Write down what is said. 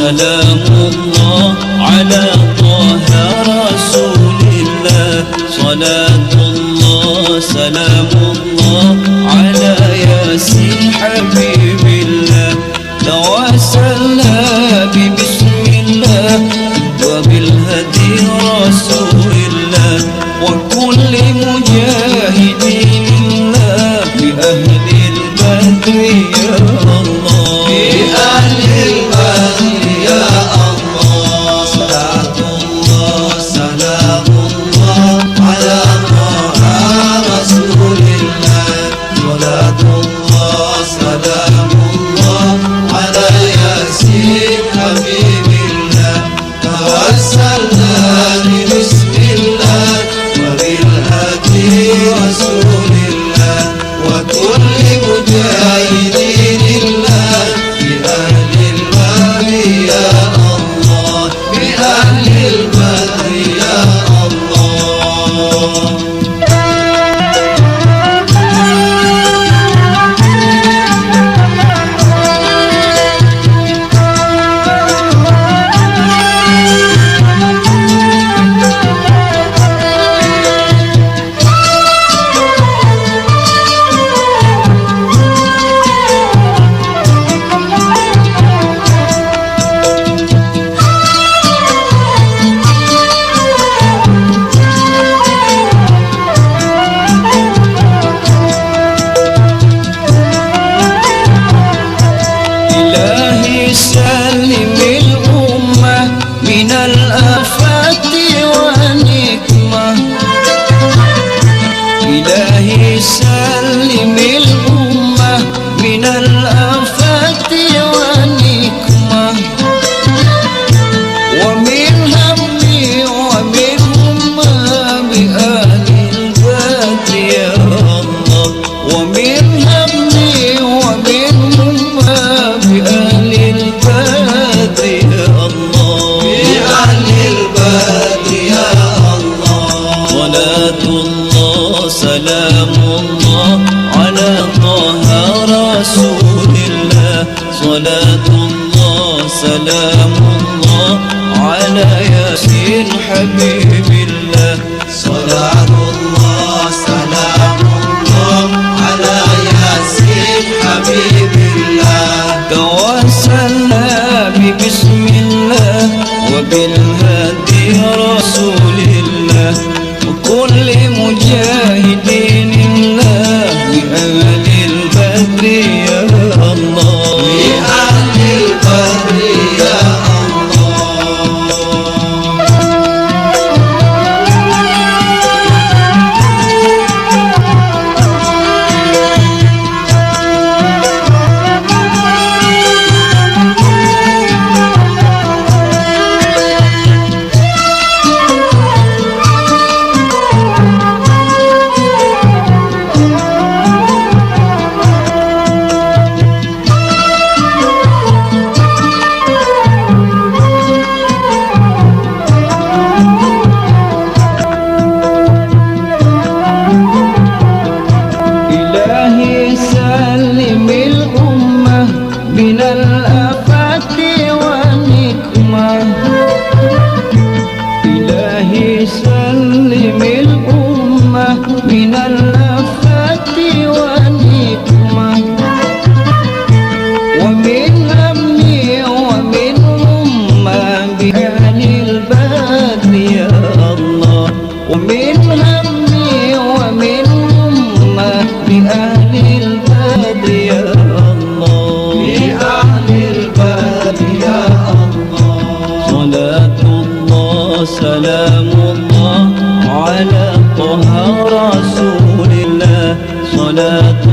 سلام الله على طه رسول الله. صلاة الله سلام الله على ياسين حبيب الله. توسلنا ببسم الله وبالهدي رسول الله وكل مجاهد الله بأهل البدر يا الله. بأهل البدر يا الله. صلاة الله سلام الله على طه رسول الله. صلاة الله سلام الله على ياسين حبيب الله. توسلنا ببسم الله وبالهدي رسول الله وكل مجاهد الله بأهل البدر يا الله. بأهل البدر يا الله. سلم الأمة من الآفات والنكمة. إلهي سلم الأمة من الآفات والنكمة ومن هم ومن همة بأهل البدر يا الله. ومن هم ومن همة بأهل البدر يا الله. بأهل البدر يا الله. صلاة الله سلام الله على طه رسول الله. صلاة الله سلام الله على ياسين حبيب الله. صلاة الله سلام الله على ياسين حبيب الله. توسلنا ببسم الله وبالهدي رسول الله وكل مجاهد الله بأهل البدر يا الله. بأهل البدر يا الله. إلهي سلم الأمة من الآفات والنكمة. إلهي سلم الأمة من الآفات والنكمة ومن هم ومن همة بأهل البدر يا الله. ومن هم ومن همة بأهل البدر يا الله. بأهل البدر يا الله. صلاة الله سلام الله على طه رسول الله. صلاة